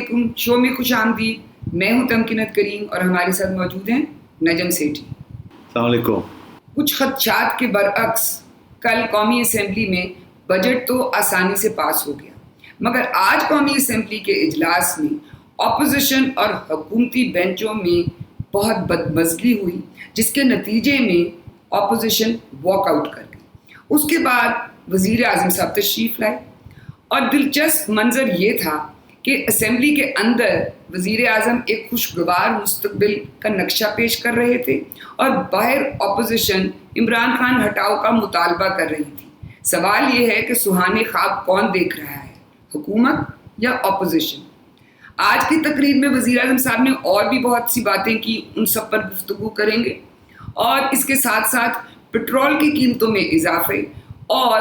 علیکم، شو میں خوش آمدید. میں ہوں تمکنت کریم اور ہمارے ساتھ موجود ہیں نجم سیٹھی. السلام علیکم. کچھ خدشات کے برعکس کل قومی اسمبلی میں بجٹ تو آسانی سے پاس ہو گیا، مگر آج قومی اسمبلی کے اجلاس میں اپوزیشن اور حکومتی بینچوں میں بہت بدمزگی ہوئی، جس کے نتیجے میں اپوزیشن واک آؤٹ کر گئی. اس کے بعد وزیر اعظم صاحب تشریف لائے اور دلچسپ منظر یہ تھا کہ اسمبلی کے اندر وزیر اعظم ایک خوشگوار مستقبل کا نقشہ پیش کر رہے تھے اور باہر اپوزیشن عمران خان ہٹاؤ کا مطالبہ کر رہی تھی. سوال یہ ہے کہ سہانے خواب کون دیکھ رہا ہے، حکومت یا اپوزیشن؟ آج کی تقریر میں وزیر اعظم صاحب نے اور بھی بہت سی باتیں کی، ان سب پر گفتگو کریں گے اور اس کے ساتھ ساتھ پٹرول کی قیمتوں میں اضافے اور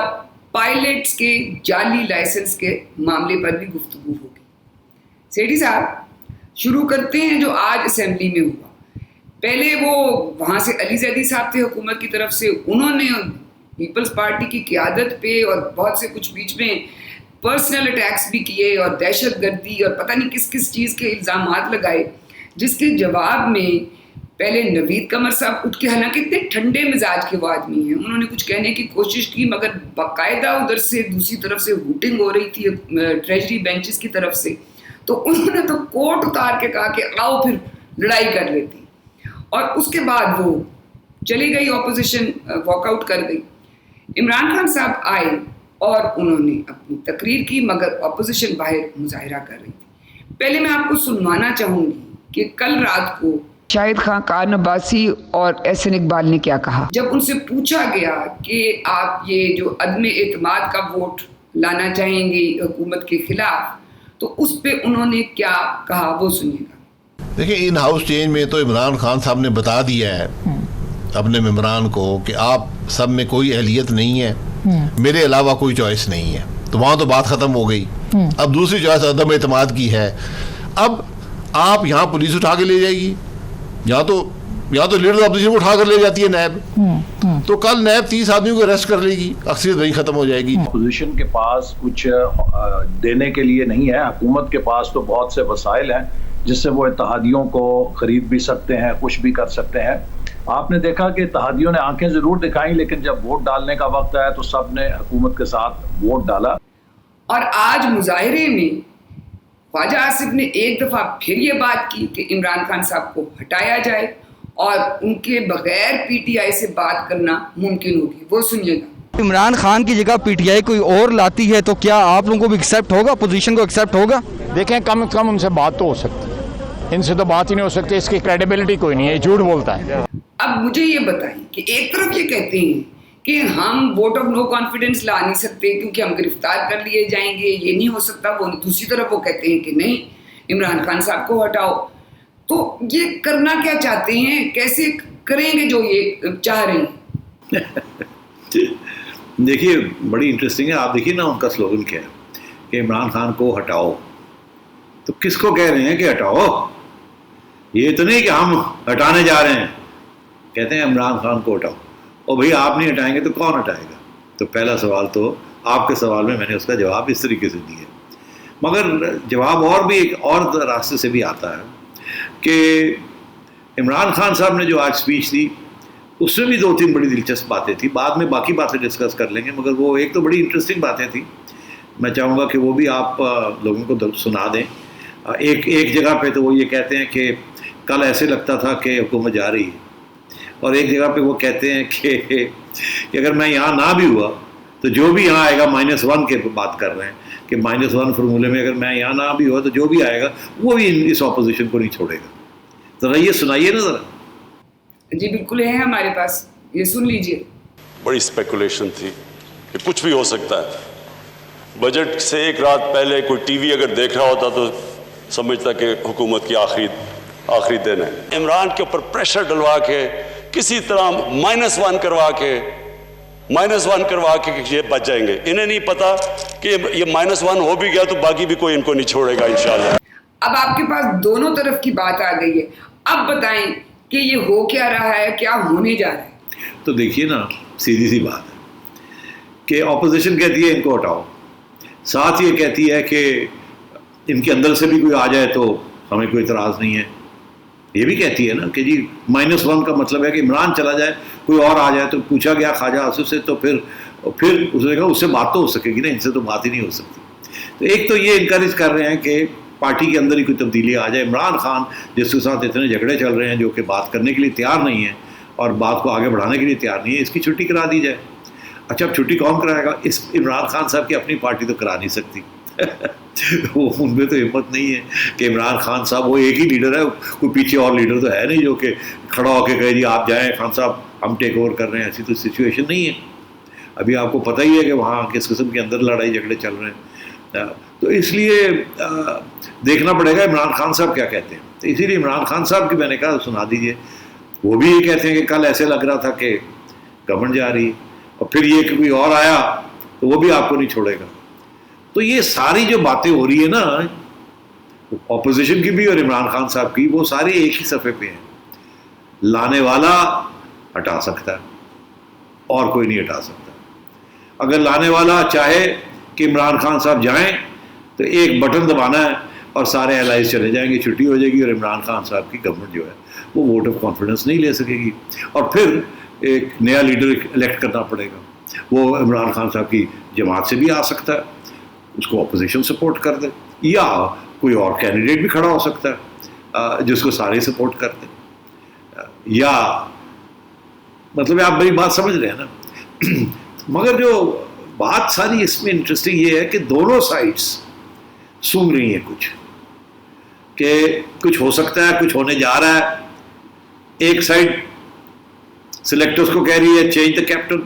پائلٹس کے جعلی لائسنس کے معاملے پر بھی گفتگو ہوگی. سیٹھی صاحب، شروع کرتے ہیں جو آج اسمبلی میں ہوا. پہلے وہ وہاں سے علی زیدی صاحب تھے حکومت کی طرف سے، انہوں نے پیپلز پارٹی کی قیادت پہ اور بہت سے کچھ بیچ میں پرسنل اٹیکس بھی کیے اور دہشت گردی اور پتہ نہیں کس کس چیز کے الزامات لگائے، جس کے جواب میں پہلے نوید قمر صاحب اٹھ کے، حالانکہ اتنے ٹھنڈے مزاج کے وہ آدمی ہیں، انہوں نے کچھ کہنے کی کوشش کی، مگر باقاعدہ ادھر سے دوسری طرف سے ہوٹنگ ہو رہی تھی ٹریجری بینچز کی طرف سے، تو انہوں نے تو کوٹ اتار کے کہا کہ آؤ پھر لڑائی کر لیتی. اور اس کے بعد وہ چلی گئی، اپوزیشن واک آؤٹ کر گئی. عمران خان صاحب آئے اور انہوں نے اپنی تقریر کی، مگر اپوزیشن باہر مظاہرہ کر رہی تھی. پہلے میں آپ کو سنوانا چاہوں گی کہ کل رات کو شاہد خاقان عباسی اور احسن اقبال نے کیا کہا جب ان سے پوچھا گیا کہ آپ یہ جو عدم اعتماد کا ووٹ لانا چاہیں گے حکومت کے خلاف، تو اس پہ انہوں نے کیا کہا، وہ سنیے گا. دیکھیں، ان ہاؤس چینج میں تو عمران خان صاحب نے بتا دیا ہے اپنے ممبران کو کہ آپ سب میں کوئی اہلیت نہیں ہے، میرے علاوہ کوئی چوائس نہیں ہے. تو وہاں تو بات ختم ہو گئی. اب دوسری چوائس عدم اعتماد کی ہے. اب آپ یہاں پولیس اٹھا کے لے جائے گی، یا تو لیڈر اپوزیشن کو اٹھا کر لے جاتی ہے نیب، تو کل نیب 30 آدمیوں کو اریسٹ کر لے گی، اکثریت وہیں ختم ہو جائے گی. اپوزیشن کے پاس کچھ دینے کے لیے نہیں ہے، حکومت کے پاس تو بہت سے وسائل ہیں جس سے وہ اتحادیوں کو خرید بھی سکتے ہیں، خوش بھی کر سکتے ہیں. آپ نے دیکھا کہ اتحادیوں نے آنکھیں ضرور دکھائیں، لیکن جب ووٹ ڈالنے کا وقت آیا تو سب نے حکومت کے ساتھ ووٹ ڈالا. اور آج مظاہرے میں خواجہ آصف نے ایک دفعہ پھر یہ بات کی کہ عمران خان صاحب کو ہٹایا جائے اور ان کے بغیر پی ٹی آئی سے بات کرنا ممکن ہوگی. وہ سنیے گا. عمران خان کی جگہ پی ٹی آئی کوئی اور لاتی ہے تو کیا آپ لوگوں کو بھی ایکسیپٹ ہوگا، اپوزیشن کو ایکسیپٹ ہوگا؟ دیکھیں، کم از کم ان سے بات تو ہو سکتی ہے، ان سے تو بات ہی نہیں ہو سکتی، اس کی کریڈیبلٹی کوئی نہیں ہے، جھوٹ بولتا ہے. اب مجھے یہ بتائیں کہ ایک طرف یہ کہتے ہیں کہ ہم ووٹ آف نو کانفیڈنس لا نہیں سکتے کیونکہ ہم گرفتار کر لیے جائیں گے، یہ نہیں ہو سکتا. وہ دوسری طرف وہ کہتے ہیں کہ نہیں، عمران خان صاحب کو ہٹاؤ. تو یہ کرنا کیا چاہتے ہیں، کیسے کریں گے جو یہ چاہ رہے ہیں؟ دیکھیے، بڑی انٹرسٹنگ ہے. آپ دیکھیے نا، ان کا سلوگن کیا ہے کہ عمران خان کو ہٹاؤ. تو کس کو کہہ رہے ہیں کہ ہٹاؤ؟ یہ تو نہیں کہ ہم ہٹانے جا رہے ہیں، کہتے ہیں عمران خان کو ہٹاؤ. اور بھئی آپ نہیں ہٹائیں گے تو کون ہٹائے گا؟ تو پہلا سوال تو آپ کے سوال میں نے اس کا جواب اس طریقے سے دیا. مگر جواب اور بھی ایک اور راستے سے بھی آتا ہے کہ عمران خان صاحب نے جو آج اسپیچ دی اس میں بھی 2-3 بڑی دلچسپ باتیں تھیں. بعد میں باقی باتیں ڈسکس کر لیں گے، مگر وہ ایک تو بڑی انٹرسٹنگ باتیں تھیں. میں چاہوں گا کہ وہ بھی آپ لوگوں کو سنا دیں. ایک جگہ پہ تو وہ یہ کہتے ہیں کہ کل ایسے لگتا تھا کہ حکومت جا رہی ہے، اور ایک جگہ پہ وہ کہتے ہیں کہ اگر میں یہاں نہ بھی ہوا تو جو بھی یہاں آئے گا -1 کے بات کر رہے ہیں کہ -1 فارمولے میں اگر میں یہاں نہ بھی ہوا تو جو بھی آئے گا وہ بھی اس اپوزیشن کو نہیں چھوڑے گا. ذرا یہ سنائیے نا ذرا. جی بالکل ہے ہمارے پاس، یہ سن لیجئے. بڑی اسپیکولیشن تھی کہ کچھ بھی ہو سکتا ہے. بجٹ سے ایک رات پہلے کوئی ٹی وی اگر دیکھ رہا ہوتا تو سمجھتا کہ حکومت کی آخری دن ہے. عمران کے اوپر پریشر ڈلوا کے کسی طرح -1 کروا کے یہ بچ جائیں گے. انہیں نہیں پتا کہ یہ -1 ہو بھی گیا تو باقی بھی کوئی ان کو نہیں چھوڑے گا انشاءاللہ. اب آپ کے پاس دونوں طرف کی بات آ گئی ہے، اب بتائیں کہ یہ ہو کیا رہا ہے، کیا ہونے جا رہا ہے؟ تو دیکھیے نا، سیدھی سی بات ہے کہ اپوزیشن کہتی ہے ان کو ہٹاؤ، ساتھ یہ کہتی ہے کہ ان کے اندر سے بھی کوئی آ جائے تو ہمیں کوئی اعتراض نہیں ہے. یہ بھی کہتی ہے نا کہ جی -1 کا مطلب ہے کہ عمران چلا جائے کوئی اور آ جائے. تو پوچھا گیا خواجہ آصف سے تو پھر اس نے کہا اس سے بات تو ہو سکے گی نا, ان سے تو بات ہی نہیں ہو سکتی. تو ایک تو یہ انکریج کر رہے ہیں کہ پارٹی کے اندر ہی کوئی تبدیلی آ جائے. عمران خان جس کے ساتھ اتنے جھگڑے چل رہے ہیں, جو کہ بات کرنے کے لیے تیار نہیں ہے اور بات کو آگے بڑھانے کے لیے تیار نہیں ہے, اس کی چھٹی کرا دی جائے. اچھا اب چھٹی کون کرائے گا؟ اس عمران خان صاحب کی اپنی پارٹی تو کرا نہیں سکتی. وہ ان میں تو ہمت نہیں ہے کہ عمران خان صاحب, وہ ایک ہی لیڈر ہے, کوئی پیچھے اور لیڈر تو ہے نہیں جو کہ کھڑا ہو کے کہے جی آپ جائیں خان صاحب ہم ٹیک اوور کر رہے ہیں. ایسی تو سچویشن نہیں ہے. ابھی آپ کو پتہ ہی ہے کہ وہاں کس قسم کے اندر لڑائی جھگڑے چل رہے ہیں. تو اس لیے دیکھنا پڑے گا عمران خان صاحب کیا کہتے ہیں. تو اسی لیے عمران خان صاحب کی میں نے کہا سنا دیجیے. وہ بھی یہ کہتے ہیں کہ کل ایسے لگ رہا تھا کہ گورنمنٹ جا رہی, اور پھر یہ کہ کوئی اور آیا تو وہ بھی آپ کو نہیں چھوڑے گا. تو یہ ساری جو باتیں ہو رہی ہے نا اپوزیشن کی بھی اور عمران خان صاحب کی, وہ سارے ایک ہی صفحے پہ ہیں. لانے والا ہٹا سکتا ہے اور کوئی نہیں ہٹا سکتا. اگر لانے والا چاہے کہ عمران خان صاحب جائیں تو ایک بٹن دبانا ہے اور سارے الائز چلے جائیں گے, چھٹی ہو جائے گی, اور عمران خان صاحب کی گورنمنٹ جو ہے وہ ووٹ آف کانفیڈنس نہیں لے سکے گی, اور پھر ایک نیا لیڈر الیکٹ کرنا پڑے گا. وہ عمران خان صاحب کی جماعت سے بھی آ سکتا ہے, اس کو اپوزیشن سپورٹ کر دے, یا کوئی اور کینڈیڈیٹ بھی کھڑا ہو سکتا ہے جس کو سارے سپورٹ کر دیں. یا مطلب آپ میری بات سمجھ رہے ہیں نا. مگر جو بات ساری اس میں انٹرسٹنگ یہ ہے کہ دونوں سائڈس سونگ رہی ہیں کچھ, کہ کچھ ہو سکتا ہے, کچھ ہونے جا رہا ہے. ایک سائڈ سلیکٹرز کو کہہ رہی ہے چینج دا کیپٹن,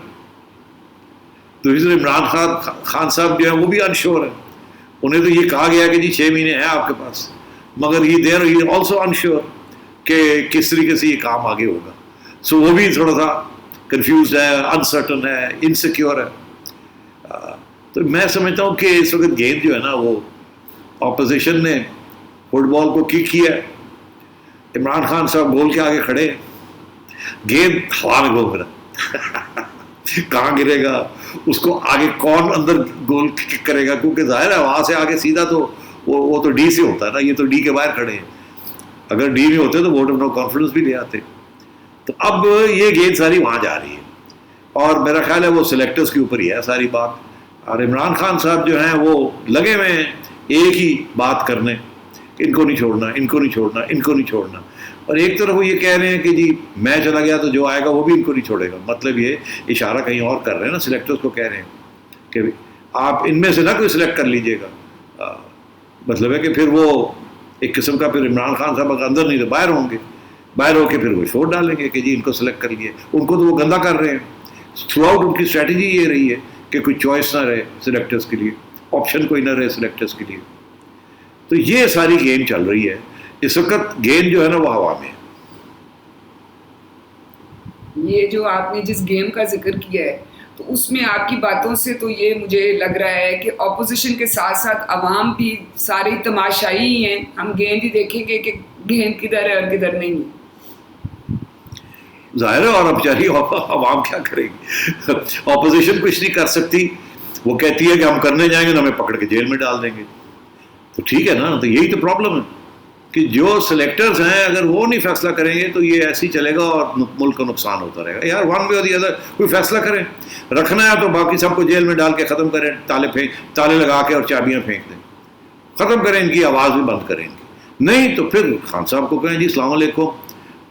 دوسری عمران خان صاحب جو ہیں وہ بھی انشور ہیں. انہیں تو یہ کہا گیا کہ جی 6 مہینے ہیں آپ کے پاس, مگر یہ دیر ہی آلسو انشور کہ کس طریقے سے یہ کام آگے ہوگا. سو وہ بھی تھوڑا سا کنفیوزڈ ہے, انسرٹن ہے, انسیکیور ہے. تو میں سمجھتا ہوں کہ اس وقت گیند جو ہے نا وہ اپوزیشن نے فٹ بال کو کک کیا ہے. عمران خان صاحب گول کے آگے کھڑے, گیند ہوا میں گھوم رہا کہاں گرے گا, اس کو آگے کون اندر گول کک کرے گا, کیونکہ ظاہر ہے وہاں سے آگے سیدھا تو وہ تو ڈی سے ہوتا ہے نا, یہ تو ڈی کے باہر کھڑے ہیں. اگر ڈی میں ہوتے تو ووٹ آف نو کانفیڈنس بھی لے آتے. تو اب یہ گیند ساری وہاں جا رہی ہے, اور میرا خیال ہے وہ سلیکٹرز کے اوپر ہی ہے ساری بات. اور عمران خان صاحب جو ہیں وہ لگے ہوئے ہیں ایک ہی بات کرنے, ان کو نہیں چھوڑنا, ان کو نہیں چھوڑنا, ان کو نہیں چھوڑنا. اور ایک طرف وہ یہ کہہ رہے ہیں کہ جی میں چلا گیا تو جو آئے گا وہ بھی ان کو نہیں چھوڑے گا. مطلب یہ اشارہ کہیں اور کر رہے ہیں نا, سلیکٹرز کو کہہ رہے ہیں کہ آپ ان میں سے نہ کوئی سلیکٹ کر لیجئے گا. مطلب ہے کہ پھر وہ ایک قسم کا پھر عمران خان صاحب اگر اندر نہیں تو باہر ہوں گے, باہر ہو کے پھر وہ شور ڈالیں گے کہ جی ان کو سلیکٹ کر لیے. ان کو تو وہ گندہ کر رہے ہیں. تھرو آؤٹ ان کی اسٹریٹجی یہ رہی ہے کہ کوئی چوائس نہ رہے سلیکٹرز کے لیے, آپشن کوئی نہ رہے سلیکٹرز کے لیے. تو یہ ساری گیم چل رہی ہے اس وقت. گیم جو ہے نا وہ ہوا میں. یہ جو آپ نے جس گیم کا ذکر کیا ہے تو اس میں آپ کی باتوں سے تو یہ مجھے لگ رہا ہے کہ اپوزیشن کے ساتھ ساتھ عوام بھی سارے تماشائی ہی ہیں. ہم گیند ہی دیکھیں گے کہ گیند کدھر ہے اور کدھر نہیں. ظاہر ہے, اور اب بیچاری عوام کیا کرے گی. اپوزیشن کچھ نہیں کر سکتی. وہ کہتی ہے کہ ہم کرنے جائیں گے تو ہمیں پکڑ کے جیل میں ڈال دیں گے. تو ٹھیک ہے نا, تو یہی تو پرابلم ہے کہ جو سلیکٹرز ہیں اگر وہ نہیں فیصلہ کریں گے تو یہ ایسے ہی چلے گا اور ملک کو نقصان ہوتا رہے گا. یار ون وے اور دی ادر کوئی فیصلہ کریں, رکھنا ہے تو باقی سب کو جیل میں ڈال کے ختم کریں, تالے لگا کے اور چابیاں پھینک دیں, ختم کریں, ان کی آواز بھی بند کریں گے. نہیں تو پھر خان صاحب کو کہیں جی السلام علیکم,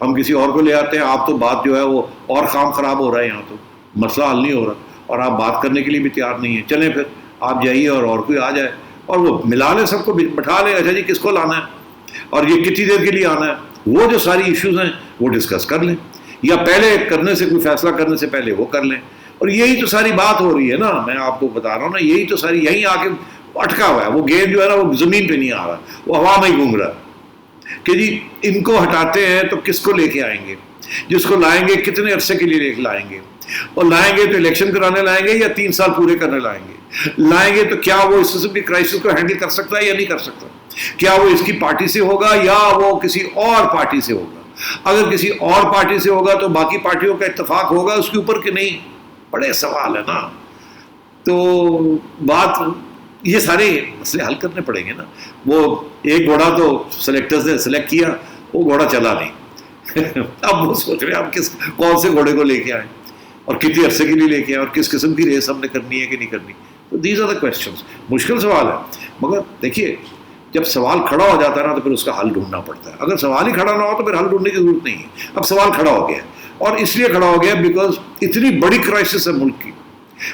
ہم کسی اور کو لے آتے ہیں, آپ تو بات جو ہے وہ اور کام خراب ہو رہا ہے, یہاں تو مسئلہ حل نہیں ہو رہا اور آپ بات کرنے کے لیے بھی تیار نہیں ہیں. چلیں پھر آپ جائیے اور کوئی آ جائے اور وہ ملا لیں, سب کو بٹھا لیں. اچھا جی کس کو لانا ہے اور یہ کتنی دیر کے لیے آنا ہے, وہ جو ساری ایشوز ہیں وہ ڈسکس کر لیں, یا پہلے کرنے سے کوئی فیصلہ کرنے سے پہلے وہ کر لیں. اور یہی تو ساری بات ہو رہی ہے نا, میں آپ کو بتا رہا ہوں نا, یہی تو ساری یہیں آ کے اٹکا ہوا ہے. وہ گیند جو ہے نا وہ زمین پہ نہیں آ رہا, وہ ہوا میں ہی گھوم رہا ہے کہ جی ان کو ہٹاتے ہیں تو کس کو لے کے آئیں گے, جس کو لائیں گے کتنے عرصے کے لیے لے کے لائیں گے, اور لائیں گے تو الیکشن کرانے لائیں گے یا 3 سال پورے کرنے لائیں گے. لائیں گے تو کیا وہ اس قسم کی کرائسس کو ہینڈل کر سکتا ہے یا نہیں کر سکتا, کیا وہ اس کی پارٹی سے ہوگا یا وہ کسی اور پارٹی سے ہوگا. اگر کسی اور پارٹی سے ہوگا تو باقی پارٹیوں کا اتفاق ہوگا اس کے اوپر کہ نہیں, بڑے سوال ہے نا. تو بات یہ سارے مسئلے حل کرنے پڑیں گے نا. وہ ایک گھوڑا تو سلیکٹرز نے سلیکٹ کیا, وہ گھوڑا چلا نہیں. اب وہ سوچ رہے ہیں آپ کون سے گھوڑے کو لے کے آئیں اور کتنے عرصے کے لیے لے کے آئیں اور کس قسم کی ریس ہم نے کرنی ہے کہ نہیں کرنی. تو دیز آر دا کویسچنس. مشکل سوال ہے, مگر دیکھیے جب سوال کھڑا ہو جاتا ہے نا تو پھر اس کا حل ڈھونڈنا پڑتا ہے. اگر سوال ہی کھڑا نہ ہو تو پھر حل ڈھونڈنے کی ضرورت نہیں ہے. اب سوال کھڑا ہو گیا اور اس لیے کھڑا ہو گیا بیکاز اتنی بڑی کرائسس ہے ملک کی,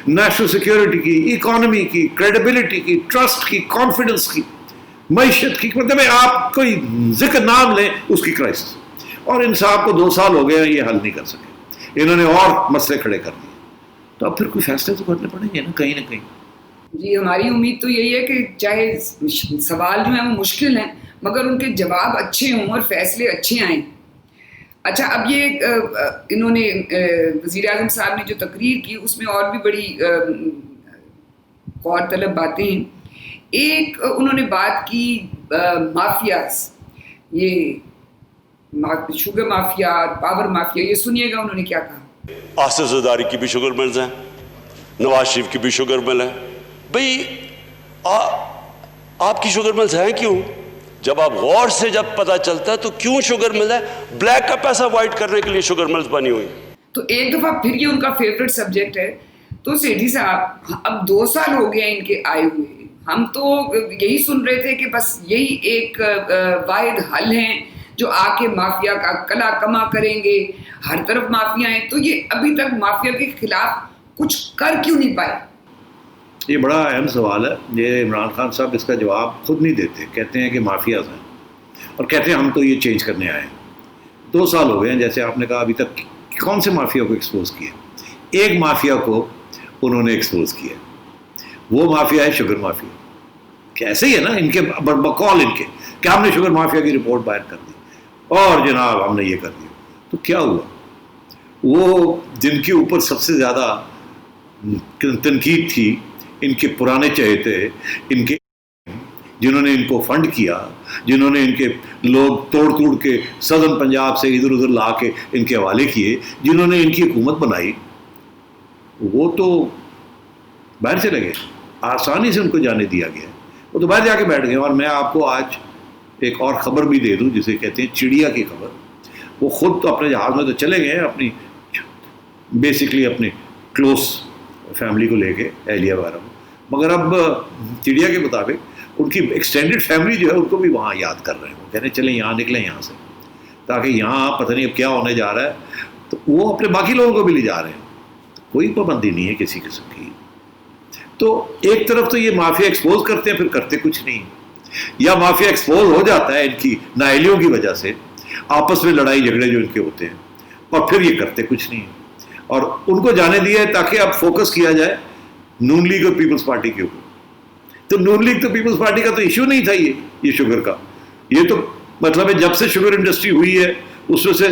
نیشنل سیکیورٹی کی, اکانومی کی, کریڈیبلٹی کی, ٹرسٹ کی, کانفیڈنس کی, معیشت کی, مطلب آپ کوئی ذکر نام لیں اس کی کرائسس. اور ان صاحب کو 2 سال ہو گئے ہیں, یہ حل نہیں کر سکے, انہوں نے اور مسئلے کھڑے کر دیے. تو اب پھر کوئی فیصلے تو کرنے پڑیں گے نا کہیں نہ کہیں. جی ہماری امید تو یہی ہے کہ چاہے سوال جو ہیں وہ مشکل ہیں مگر ان کے جواب اچھے ہوں اور فیصلے اچھے آئیں. اچھا, اب یہ انہوں نے وزیر اعظم صاحب نے جو تقریر کی اس میں اور بھی بڑی غور طلب باتیں ہیں. ایک انہوں نے بات کی مافیاز, یہ شوگر مافیا اور پاور مافیا. یہ سنیے گا انہوں نے کیا کہا. آصف زرداری کی بھی شوگر ملز ہیں, نواز شریف کی بھی شوگر مل ہے. بھئی آپ کی شوگر ملز ہیں کیوں؟ جب آپ غور سے جب پتہ چلتا ہے تو کیوں شوگر مل ہے؟ بلیک کا پیسہ وائٹ کرنے کے لیے شوگر ملز بنی ہوئی. تو ایک دفعہ پھر یہ ان کا فیوریٹ سبجیکٹ ہے. تو سیٹھی صاحب اب 2 سال ہو گئے ان کے آئے ہوئے, ہم تو یہی سن رہے تھے کہ بس یہی ایک واحد حل ہیں جو آ کے مافیا کا کلا کما کریں گے, ہر طرف مافیا ہیں. تو یہ ابھی تک مافیا کے خلاف کچھ کر کیوں نہیں پائے؟ یہ بڑا اہم سوال ہے. یہ عمران خان صاحب اس کا جواب خود نہیں دیتے, کہتے ہیں کہ مافیاز ہیں اور کہتے ہیں ہم تو یہ چینج کرنے آئے ہیں. 2 سال ہو گئے ہیں, جیسے آپ نے کہا ابھی تک کون سے مافیا کو ایکسپوز کیا؟ ایک مافیا کو انہوں نے ایکسپوز کیا, وہ مافیا ہے شوگر مافیا. کیسے ہی ہے نا ان کے بقول ان کے کہ ہم نے شوگر مافیا کی رپورٹ باہر کر دی اور جناب ہم نے یہ کر دیا. تو کیا ہوا؟ وہ جن کے اوپر سب سے زیادہ تنقید تھی ان کے پرانے چہیتے, ان کے جنہوں نے ان کو فنڈ کیا, جنہوں نے ان کے لوگ توڑ کے سدرن پنجاب سے ادھر ادھر لا کے ان کے حوالے کیے, جنہوں نے ان کی حکومت بنائی, وہ تو باہر چلے گئے. آسانی سے ان کو جانے دیا گیا, وہ تو باہر جا کے بیٹھ گئے. اور میں آپ کو آج ایک اور خبر بھی دے دوں جسے کہتے ہیں چڑیا کی خبر. وہ خود تو اپنے جہاز میں تو چلے گئے ہیں, اپنی بیسکلی اپنی کلوز فیملی کو لے کے, اہلیہ وغیرہ کو, مگر اب چڑیا کے مطابق ان کی ایکسٹینڈڈ فیملی جو ہے ان کو بھی وہاں یاد کر رہے ہیں. وہ کہہ رہے ہیں چلیں یہاں نکلیں یہاں سے, تاکہ یہاں پتہ نہیں اب کیا ہونے جا رہا ہے. تو وہ اپنے باقی لوگوں کو بھی لے جا رہے ہیں, کوئی پابندی نہیں ہے کسی قسم کی. تو ایک طرف تو یہ مافیا ایکسپوز کرتے ہیں پھر کرتے کچھ نہیں, یا مافیا ایکسپوز ہو جاتا ہے ان کی نااہلیوں کی وجہ سے, آپس میں لڑائی جھگڑے جو ان کے ہوتے ہیں, اور پھر یہ کرتے کچھ نہیں. اور ان کو جانے دیا ہے تاکہ اب فوکس کیا جائے نون لیگ اور پیپلز پارٹی کے اوپر. تو نون لیگ تو پیپلز پارٹی کا تو ایشو نہیں تھا یہ شوگر کا. یہ تو مطلب ہے جب سے شوگر انڈسٹری ہوئی ہے اس میں سے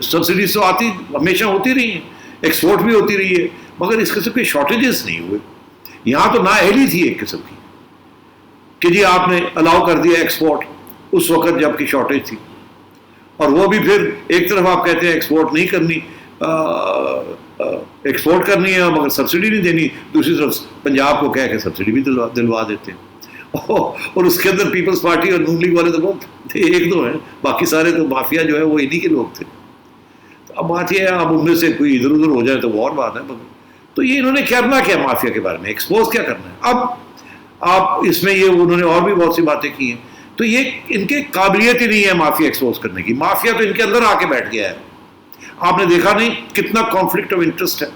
سبسڈیز تو آتی ہمیشہ ہوتی رہی ہیں, ایکسپورٹ بھی ہوتی رہی ہے, مگر اس قسم کے شارٹیجز نہیں ہوئے. یہاں تو نااہلی تھی ایک قسم کی کہ جی آپ نے الاؤ کر دیا ایکسپورٹ اس وقت جب کی شارٹیج تھی, اور وہ بھی پھر ایک طرف آپ کہتے ہیں ایکسپورٹ نہیں کرنی, ایکسپورٹ کرنی ہے مگر سبسڈی نہیں دینی, دوسری طرف پنجاب کو کہہ کے سبسڈی بھی دلوا دیتے ہیں. اور اس کے اندر پیپلز پارٹی اور نون لیگ والے تو بہت تھے, 1-2 ہیں, باقی سارے تو مافیا جو ہے وہ انہی کے لوگ تھے. تو اب بات یہ ہے اب ان میں سے کوئی ادھر ادھر ہو جائے تو وہ اور بات ہے. تو یہ انہوں نے کرنا کیا مافیا کے بارے میں, ایکسپوز کیا کرنا ہے. اب آپ اس میں یہ انہوں نے اور بھی بہت سی باتیں کی ہیں. تو یہ ان کے قابلیت ہی نہیں ہے مافیا ایکسپوز کرنے کی. مافیا تو ان کے اندر آ کے بیٹھ گیا ہے. آپ نے دیکھا نہیں کتنا کانفلکٹ آف انٹرسٹ ہے.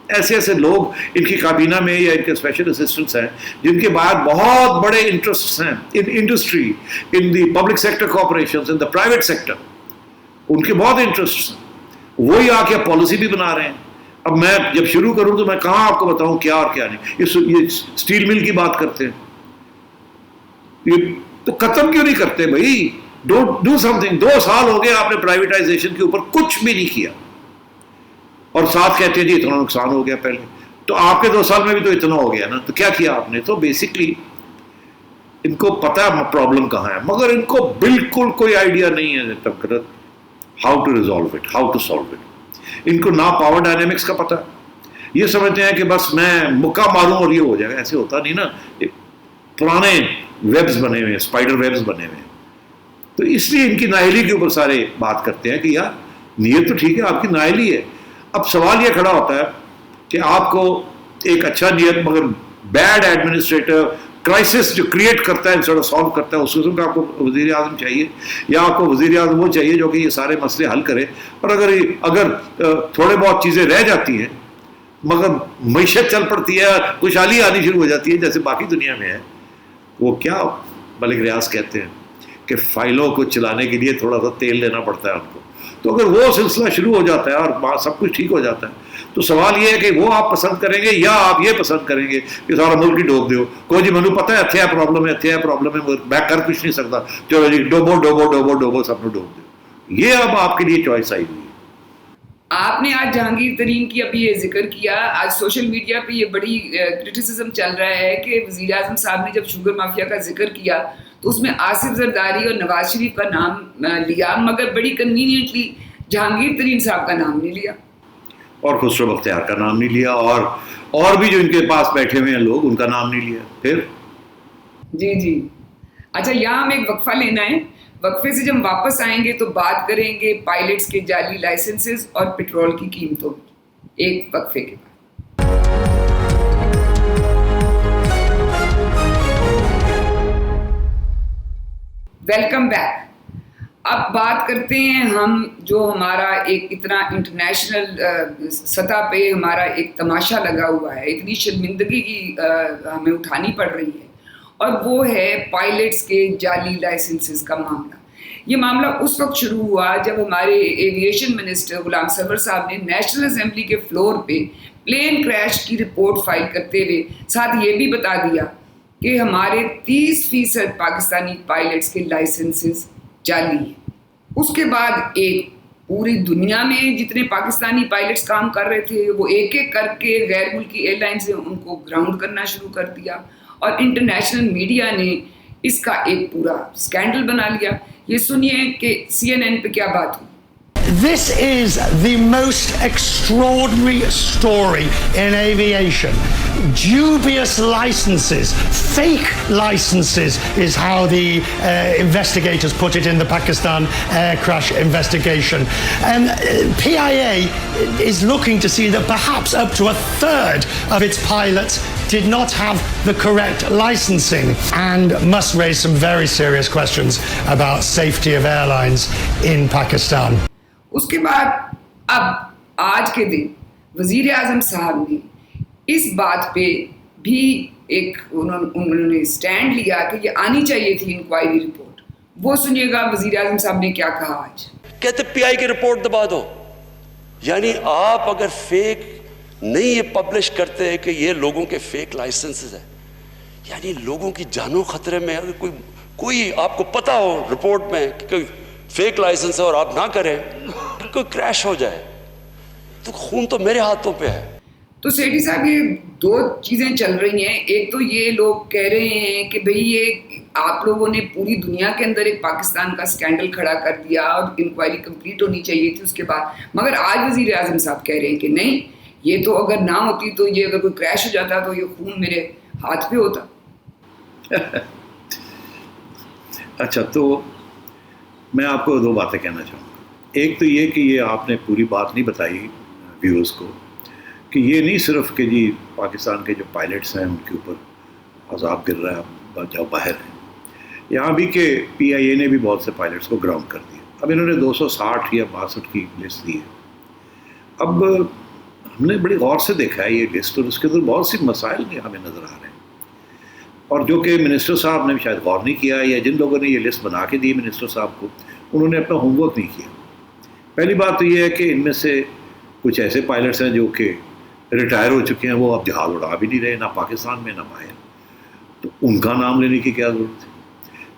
ایسے لوگ ان کی کابینہ میں یا ان کے اسپیشل اسسٹنٹس ہیں جن کے بعد بہت بڑے انٹرسٹس ہیں in industry, in the public sector corporations, in the private sector. ان کے بہت انٹرسٹس ہیں, وہی آ کے پالیسی بھی بنا رہے ہیں. اب میں جب شروع کروں تو میں کہاں آپ کو بتاؤں کیا اور کیا نہیں. یہ اسٹیل مل کی بات کرتے ہیں, یہ تو ختم کیوں نہیں کرتے بھائی؟ Do some thing. 2 سال ہو گئے آپ نے پرائیویٹائزیشن کے اوپر کچھ بھی نہیں کیا, اور ساتھ کہتے ہیں جی اتنا نقصان ہو گیا پہلے. تو آپ کے 2 سال میں بھی تو اتنا ہو گیا نا, تو کیا کیا آپ نے؟ تو بیسکلی ان کو پتہ ہے پرابلم کہاں ہے, مگر ان کو بالکل کوئی آئیڈیا نہیں ہے تب how to resolve it, how to solve it. ان کو نہ پاور ڈائنامکس کا پتہ, یہ سمجھتے ہیں کہ بس میں مکہ ماروں اور یہ ہو جائے گا. ایسے ہوتا نہیں نا. پرانے ویبز بنے ہوئے ہیں, اسپائڈر ویبز بنے ہوئے ہیں. تو اس لیے ان کی نااہلی کے اوپر سارے بات کرتے ہیں کہ یار نیت تو ٹھیک ہے, آپ کی نااہلی ہے. اب سوال یہ کھڑا ہوتا ہے کہ آپ کو ایک اچھا نیت مگر بیڈ ایڈمنسٹریٹر کرائسس جو کریٹ کرتا ہے انسٹیڈ آف سالو کرتا ہے, اس قسم کا آپ کو وزیر اعظم چاہیے, یا آپ کو وزیر اعظم وہ چاہیے جو کہ یہ سارے مسئلے حل کرے. اور اگر تھوڑے بہت چیزیں رہ جاتی ہیں مگر معیشت چل پڑتی ہے, خوشحالی آنی شروع ہو جاتی ہے جیسے باقی دنیا میں ہے, وہ کیا ملک ریاض کہتے ہیں کہ فائلوں کو چلانے کے لیے تھوڑا سا تیل لینا پڑتا ہے ان کو. تو اگر وہ سلسلہ شروع ہو جاتا ہے اور سب کچھ ٹھیک ہو جاتا ہے, تو سوال یہ ہے کہ وہ آپ پسند کریں گے یا آپ یہ پسند کریں گے کہ سارا ملک ہی ڈوب دو. کوئی جی مجھے پتہ ہے اتنے پرابلم ہے, میں کر کچھ نہیں سکتا, چلو جی ڈوبو سب نے ڈوب دو. یہ اب آپ کے لیے چوائس آئی ہوئی ہے. آپ نے آج جہانگیر ترین کی ابھی یہ ذکر کیا, آج سوشل میڈیا پہ یہ بڑی کرٹیسزم چل رہا ہے کہ وزیر اعظم صاحب نے جب شوگر مافیا کا ذکر کیا تو اس میں آصف زرداری اور نواز شریف کا نام لیا, مگر بڑی کنوینئنٹلی جہانگیر ترین صاحب کا نام نہیں لیا اور خسرو بختیار کا نام نہیں لیا, اور بھی جو ان کے پاس بیٹھے ہوئے ہیں لوگ ان کا نام نہیں لیا. پھر جی اچھا, یہاں ہمیں ایک وقفہ لینا ہے. وقفے سے جب ہم واپس آئیں گے تو بات کریں گے پائلٹس کے جعلی لائسنسز اور پیٹرول کی قیمتوں کی. ایک وقفے کے بعد ویلکم بیک. اب بات کرتے ہیں ہم جو ہمارا ایک اتنا انٹرنیشنل سطح پہ ہمارا ایک تماشا لگا ہوا ہے, اتنی شرمندگی کی ہمیں اٹھانی پڑ رہی ہے, اور وہ ہے پائلٹس کے جعلی لائسنسز کا معاملہ. یہ معاملہ اس وقت شروع ہوا جب ہمارے ایویشن منسٹر غلام سرور صاحب نے نیشنل اسمبلی کے فلور پہ پلین کریش کی رپورٹ فائل کرتے ہوئے ساتھ یہ بھی بتا دیا کہ ہمارے 30% پاکستانی پائلٹس کے لائسنسز جعلی ہیں. اس کے بعد ایک پوری دنیا میں جتنے پاکستانی پائلٹس کام کر رہے تھے وہ ایک ایک کر کے غیر ملکی ایئر لائن سے ان کو گراؤنڈ کرنا شروع کر دیا, اور انٹرنیشنل میڈیا نے اس کا ایک پورا اسکینڈل بنا لیا. یہ سنیے کہ CNN پہ کیا بات ہوئی. This is the most extraordinary story in aviation. Dubious licenses, fake licenses is how the investigators put it in the Pakistan air crash investigation. And PIA is looking to see that perhaps up to a third of its pilots did not have the correct licensing, and must raise some very serious questions about safety of airlines in Pakistan. اس کے بعد اب آج کے دن وزیر اعظم صاحب نے اس بات پہ بھی ایک انہوں نے اسٹینڈ لیا کہ یہ آنی چاہیے تھی انکوائری رپورٹ. وہ سنیے گا وزیر اعظم صاحب نے کیا کہا آج. کہتے PI کی رپورٹ دبا دو. یعنی آپ اگر فیک نہیں یہ پبلش کرتے کہ یہ لوگوں کے فیک لائسنسز ہیں, یعنی لوگوں کی جانوں خطرے میں, اگر کوئی آپ کو پتا ہو رپورٹ میں کہ کوئی فیک لائسنس ہے اور آپ نہ کریں, کوئی کریش ہو جائے تو خون تو میرے ہاتھوں پہ ہے. تو سیٹھی صاحب یہ دو چیزیں چل رہی ہیں. ایک تو یہ لوگ کہہ رہے ہیں کہ بھئی یہ آپ لوگوں نے پوری دنیا کے اندر ایک پاکستان کا اسکینڈل کھڑا کر دیا اور انکوائری کمپلیٹ ہونی چاہیے تھی اس کے بعد, مگر آج وزیر اعظم صاحب کہہ رہے ہیں کہ نہیں, یہ تو اگر نہ ہوتی تو یہ اگر کوئی کریش ہو جاتا تو یہ خون میرے ہاتھ پہ ہوتا. اچھا, تو میں آپ کو دو باتیں کہنا چاہوں گا. ایک تو یہ کہ یہ آپ نے پوری بات نہیں بتائی ویورز کو کہ یہ نہیں صرف کہ جی پاکستان کے جو پائلٹس ہیں ان کے اوپر عذاب گر رہا ہے جو باہر ہیں, یہاں بھی کہ PIA نے بھی بہت سے پائلٹس کو گراؤنڈ کر دیا. اب انہوں نے 260 یا 62 کی لسٹ دی ہے. اب ہم نے بڑی غور سے دیکھا ہے یہ لسٹ, اور اس کے اندر بہت سی مسائل بھی ہمیں نظر آ رہے ہیں, اور جو کہ منسٹر صاحب نے شاید غور نہیں کیا, یا جن لوگوں نے یہ لسٹ بنا کے دی منسٹر صاحب کو انہوں نے اپنا ہوم ورک نہیں کیا. پہلی بات تو یہ ہے کہ ان میں سے کچھ ایسے پائلٹس ہیں جو کہ ریٹائر ہو چکے ہیں, وہ اب جہاز اڑا بھی نہیں رہے, نہ پاکستان میں نہ باہر, تو ان کا نام لینے کی کیا ضرورت ہے.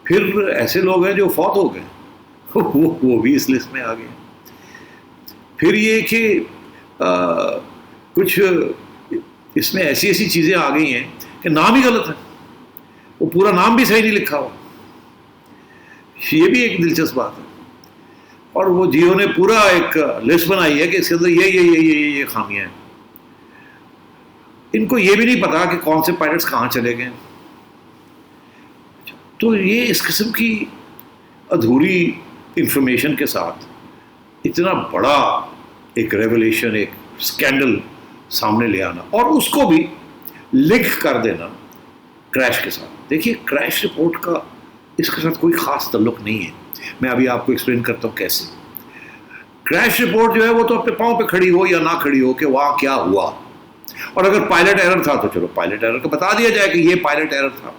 پھر ایسے لوگ ہیں جو فوت ہو گئے, وہ بھی اس لسٹ میں آ گئے. پھر یہ کہ کچھ اس میں ایسی ایسی چیزیں آ گئی ہیں کہ نام ہی غلط ہے, وہ پورا نام بھی صحیح نہیں لکھا ہوا. یہ بھی ایک دلچسپ بات ہے. اور وہ جیو نے پورا ایک لسٹ بنائی ہے کہ اس کے اندر یہ خامیاں ہیں. ان کو یہ بھی نہیں پتا کہ کون سے پائلٹس کہاں چلے گئے. تو یہ اس قسم کی ادھوری انفارمیشن کے ساتھ اتنا بڑا ایک ریولیشن، ایک اسکینڈل سامنے لے آنا اور اس کو بھی لنک کر دینا کریش کے ساتھ. دیکھیے کریش رپورٹ کا اس کے ساتھ کوئی خاص تعلق نہیں ہے. میں ابھی آپ کو ایکسپلین کرتا ہوں کیسے. کریش رپورٹ جو ہے وہ تو اپنے پاؤں پہ کھڑی ہو یا نہ کھڑی ہو کہ وہاں کیا ہوا، اور اگر پائلٹ ایرر تھا تو چلو پائلٹ ایرر کا بتا دیا جائے کہ یہ پائلٹ ایرر تھا.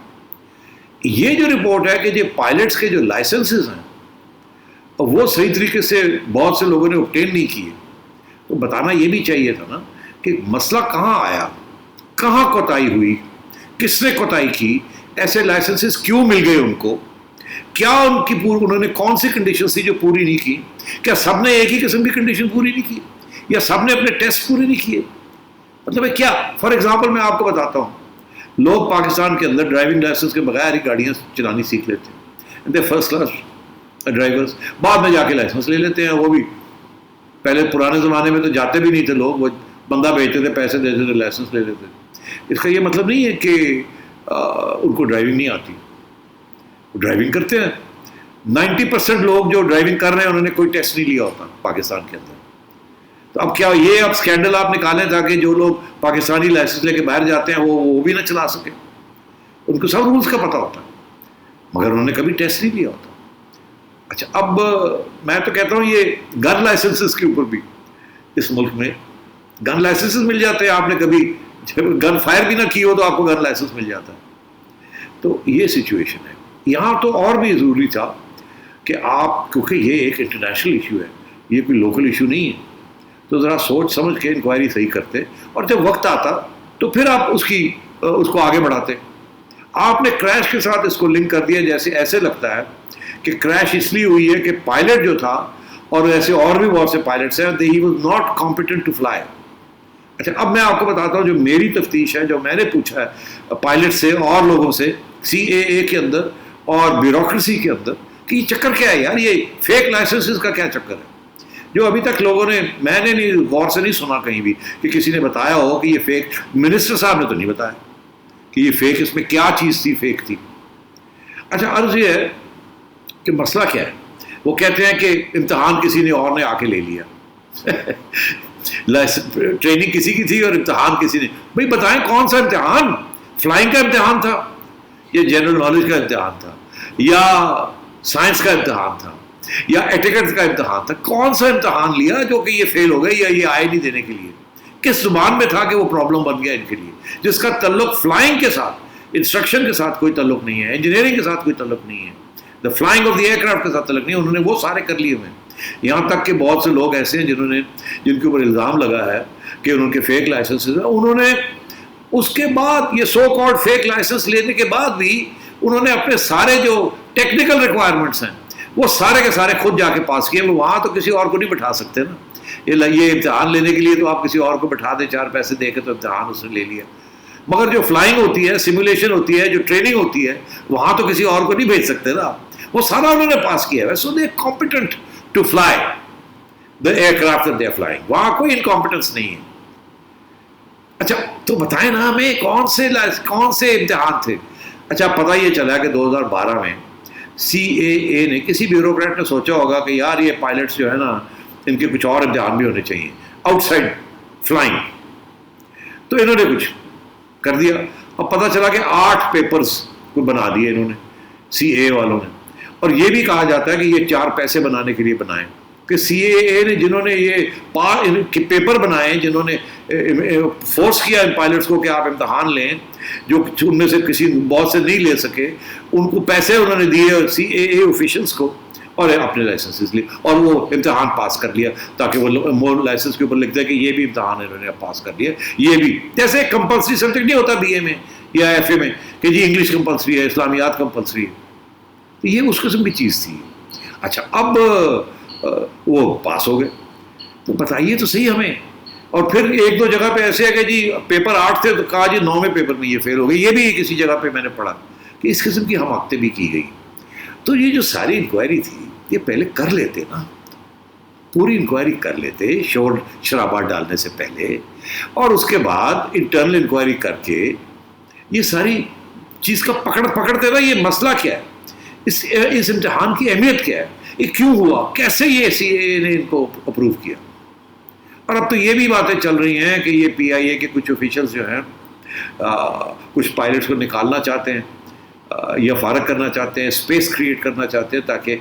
یہ جو رپورٹ ہے کہ یہ پائلٹس کے جو لائسنسز ہیں وہ صحیح طریقے سے بہت سے لوگوں نے اوبٹین نہیں کیے، تو بتانا یہ بھی چاہیے تھا نا کہ مسئلہ کہاں آیا، کہاں کوتاہی ہوئی، کس نے کوتاہی کی، ایسے لائسنسز کیوں مل گئے ان کو، کیا ان کی انہوں نے کون سی کنڈیشنز تھی جو پوری نہیں کی، کیا سب نے ایک ہی قسم کی کنڈیشن پوری نہیں کی، یا سب نے اپنے ٹیسٹ پورے نہیں کیے. مطلب ہے کیا. فار ایگزامپل میں آپ کو بتاتا ہوں، لوگ پاکستان کے اندر ڈرائیونگ لائسنس کے بغیر ہی گاڑیاں چلانی سیکھ لیتے ہیں، فرسٹ کلاس ڈرائیورز، بعد میں جا کے لائسنس لے لیتے ہیں. وہ بھی پہلے پرانے زمانے میں تو جاتے بھی نہیں تھے لوگ، وہ بندہ بھیجتے تھے، پیسے دیتے تھے، لائسنس لے لیتے تھے. اس کا یہ مطلب نہیں ہے کہ ان کو ڈرائیونگ نہیں آتی، وہ ڈرائیونگ کرتے ہیں. 90% لوگ جو ڈرائیونگ کر رہے ہیں انہوں نے کوئی ٹیسٹ نہیں لیا ہوتا پاکستان کے اندر. تو اب کیا یہ اب اسکینڈل آپ نکالیں تاکہ جو لوگ پاکستانی لائسنس لے کے باہر جاتے ہیں وہ بھی نہ چلا سکیں؟ ان کو سب رولز کا پتہ ہوتا ہے مگر انہوں نے کبھی ٹیسٹ نہیں لیا ہوتا. اچھا اب میں تو کہتا ہوں یہ گن لائسنسز کے اوپر بھی اس ملک میں گن لائسنسز مل جاتے ہیں. آپ نے کبھی گن فائر بھی نہ کی ہو تو آپ کو گن لائسنس مل جاتا ہے. تو یہ سچویشن ہے. یہاں تو اور بھی ضروری تھا کہ آپ، کیونکہ یہ ایک انٹرنیشنل ایشو ہے، یہ کوئی لوکل ایشو نہیں ہے، تو ذرا سوچ سمجھ کے انکوائری صحیح کرتے، اور جب وقت آتا تو پھر آپ اس کو آگے بڑھاتے. آپ نے کریش کے ساتھ اس کو لنک کر دیا، جیسے ایسے لگتا ہے کہ کریش اس لیے ہوئی ہے کہ پائلٹ جو تھا، اور ایسے اور بھی بہت سے پائلٹس ہیں، he was not competent to fly. اچھا اب میں آپ کو بتاتا ہوں جو میری تفتیش ہے، جو میں نے پوچھا ہے پائلٹ سے اور لوگوں سے CAA کے اندر اور بیوروکریسی کے اندر، کہ یہ چکر کیا ہے یار، یہ فیک لائسنسز کا کیا چکر ہے جو ابھی تک لوگوں نے، میں نے نہیں غور سے نہیں سنا کہیں بھی کہ کسی نے بتایا ہو کہ یہ فیک. منسٹر صاحب نے تو نہیں بتایا کہ یہ فیک، اس میں کیا چیز تھی فیک تھی. اچھا عرض یہ ہے کہ مسئلہ کیا ہے. وہ کہتے ہیں کہ امتحان کسی نے اور نے آ کے لے لیا ٹریننگ کسی کی تھی اور امتحان کسی نے. بھائی بتائیں کون سا امتحان؟ فلائنگ کا امتحان تھا یا جنرل نالج کا امتحان تھا یا سائنس کا امتحان تھا یا ایٹیکٹ کا امتحان تھا؟ کون سا امتحان لیا جو کہ یہ فیل ہو گئے یا یہ آئے نہیں دینے کے لیے؟ کس زبان میں تھا کہ وہ پرابلم بن گیا ان کے لیے، جس کا تعلق فلائنگ کے ساتھ، انسٹرکشن کے ساتھ کوئی تعلق نہیں ہے، انجینئرنگ کے ساتھ کوئی تعلق نہیں ہے، the flying of the aircraft کے ساتھ تعلق نہیں ہے. انہوں نے وہ سارے کر لیے ہوئے. یہاں تک کہ بہت سے لوگ ایسے ہیں جن کے اوپر الزام لگا ہے کہ ان کے فیک لائسنسز ہیں. انہوں نے اس کے بعد یہ سو کالڈ فیک لائسنس لینے کے بعد بھی انہوں نے اپنے سارے جو ٹیکنیکل ریکوائرمنٹس ہیں وہ سارے کے سارے خود جا کے پاس کیے. وہاں تو کسی اور کو نہیں بٹھا سکتے نا. یہ امتحان لینے کے لیے تو آپ کسی اور کو بٹھا دیں، 4 پیسے دے کے تو امتحان اس نے لے لیا. مگر جو فلائنگ ہوتی ہے، سیمولیشن ہوتی ہے، جو ٹریننگ ہوتی ہے، وہاں تو کسی اور کو نہیں بھیج سکتے نا. وہ سارا انہوں نے پاس کیا ہے. So they competent to fly the aircraft that they are flying. وہاں کوئی انکمپیٹنس نہیں ہے. اچھا تو بتائیں نا ہمیں کون سے امتحان تھے؟ اچھا پتہ یہ چلا کہ 2012 میں CAA نے، کسی بیوروکریٹ نے سوچا ہوگا کہ یار یہ پائلٹس جو ہے نا ان کے کچھ اور امتحان بھی ہونے چاہیے آؤٹ سائڈ فلائنگ. تو انہوں نے کچھ کر دیا. اب پتہ چلا کہ 8 پیپرز کو بنا دیے انہوں نے، CAA والوں نے. اور یہ بھی کہا جاتا ہے کہ یہ 4 پیسے بنانے کے لیے بنائے، کہ CAA نے جنہوں نے یہ پیپر بنائے، جنہوں نے فورس کیا ان پائلٹس کو کہ آپ امتحان لیں، جو ان میں سے بہت سے نہیں لے سکے، ان کو پیسے انہوں نے دیے CAA آفیشلس کو، اور اپنے لائسنسز لیے اور وہ امتحان پاس کر لیا، تاکہ وہ لائسنس کے اوپر لکھتا ہے کہ یہ بھی امتحان انہوں نے پاس کر لیا. یہ بھی جیسے کمپلسری سبجیکٹ نہیں ہوتا BA میں یا FA میں کہ جی انگلش کمپلسری ہے، اسلامیات کمپلسری ہے. تو یہ اس قسم کی چیز تھی. اچھا اب وہ پاس ہو گئے. تو بتائیے تو صحیح ہمیں. اور پھر 1-2 جگہ پہ ایسے ہے کہ جی پیپر 8 تھے تو کہا جی 9ویں پیپر میں یہ فیل ہو گئے. یہ بھی کسی جگہ پہ میں نے پڑھا کہ اس قسم کی حماقتیں بھی کی گئی. تو یہ جو ساری انکوائری تھی یہ پہلے کر لیتے نا، پوری انکوائری کر لیتے شور شرابہ ڈالنے سے پہلے، اور اس کے بعد انٹرنل انکوائری کر کے یہ ساری چیز کا پکڑتے رہے یہ مسئلہ کیا ہے, اس امتحان کی اہمیت کیا ہے, یہ کیوں ہوا, کیسے یہ CAA نے ان کو اپروو کیا. اور اب تو یہ بھی باتیں چل رہی ہیں کہ یہ PIA کے کچھ آفیشلز جو ہیں کچھ پائلٹس کو نکالنا چاہتے ہیں یا فارغ کرنا چاہتے ہیں, اسپیس کریٹ کرنا چاہتے ہیں تاکہ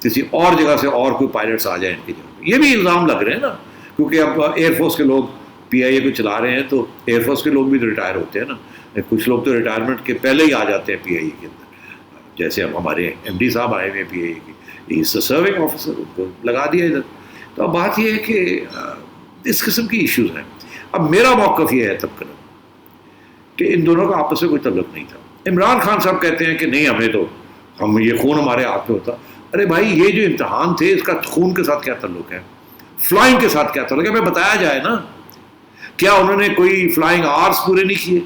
کسی اور جگہ سے اور کوئی پائلٹس آ جائیں ان کی جگہ. یہ بھی الزام لگ رہے ہیں نا, کیونکہ اب ایئر فورس کے لوگ PIA کو چلا رہے ہیں تو ایئر فورس کے لوگ بھی ریٹائر ہوتے ہیں نا, کچھ لوگ تو ریٹائرمنٹ کے پہلے ہی آ جاتے ہیں PIA کے اندر, جیسے اب ہمارے MD صاحب آئے ہوئے PIA کی, سرونگ آفیسر, ان کو لگا دیا ادھر. تو اب بات یہ ہے کہ اس قسم کی ایشوز ہیں. اب میرا موقف یہ ہے تب کر کہ ان دونوں کا آپس میں کوئی تعلق نہیں تھا. عمران خان صاحب کہتے ہیں کہ نہیں ہم یہ خون ہمارے ہاتھ میں ہوتا. ارے بھائی یہ جو امتحان تھے اس کا خون کے ساتھ کیا تعلق ہے, فلائنگ کے ساتھ کیا تعلق ہے, ہمیں بتایا جائے نا. کیا انہوں نے کوئی فلائنگ آورس پورے نہیں کیے,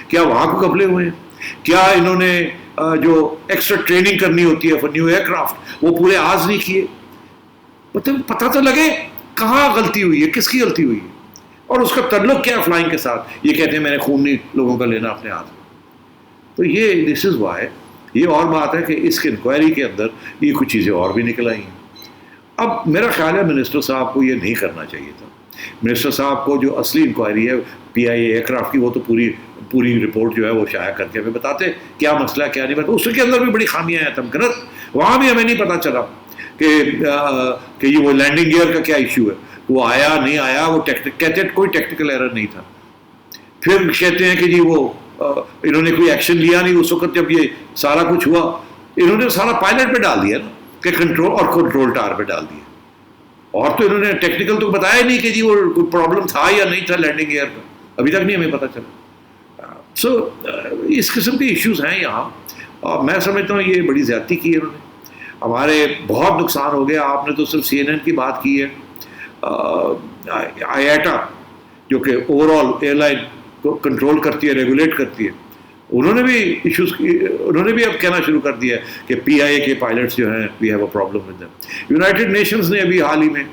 کیا وہاں کو قبلے ہوئے ہیں, کیا انہوں نے جو ایکسٹرا ٹریننگ کرنی ہوتی ہے فار نیو ایئر کرافٹ وہ پورے آج نہیں کیے. مطلب پتہ تو لگے کہاں غلطی ہوئی ہے, کس کی غلطی ہوئی ہے, اور اس کا تعلق کیا ہے فلائنگ کے ساتھ. یہ کہتے ہیں میں نے خون نہیں لوگوں کا لینا اپنے ہاتھ میں. تو یہ دس از وائی. یہ اور بات ہے کہ اس کے انکوائری کے اندر یہ کچھ چیزیں اور بھی نکل آئی ہیں. اب میرا خیال ہے منسٹر صاحب کو یہ نہیں کرنا چاہیے تھا. منسٹر صاحب کو جو اصلی انکوائری ہے PIA ایئر کرافٹ کی وہ تو پوری رپورٹ جو ہے وہ شائع کر کے ہمیں بتاتے کیا مسئلہ کیا نہیں بتا. اس کے اندر بھی بڑی خامیاں ہیں تمکنت, وہاں بھی ہمیں نہیں پتہ چلا کہ یہ وہ لینڈنگ گیئر کا کیا ایشو ہے, وہ آیا نہیں آیا, وہ کہتے ہیں کوئی ٹیکنیکل ایرر نہیں تھا. پھر کہتے ہیں کہ جی وہ انہوں نے کوئی ایکشن لیا نہیں اس وقت جب یہ سارا کچھ ہوا. انہوں نے سارا پائلٹ پہ ڈال دیا نا کہ کنٹرول ٹاور پہ ڈال دیا, اور تو انہوں نے ٹیکنیکل تو بتایا نہیں کہ جی وہ کوئی پرابلم تھا یا نہیں تھا لینڈنگ ایئر کا, ابھی تک نہیں ہمیں پتہ چلا. سو اس قسم کے ایشوز ہیں یہاں, اور میں سمجھتا ہوں یہ بڑی زیادتی کی ہے انہوں نے. ہمارے بہت نقصان ہو گیا. آپ نے تو صرف CNN کی بات کی ہے. IATA جو کہ اوور آل ایئر لائن کو کنٹرول کرتی ہے, ریگولیٹ کرتی ہے, انہوں نے بھی اب کہنا شروع کر دیا ہے کہ PIA کے پائلٹس جو ہیں we have a problem with them. United Nations نے ابھی حال ہی میں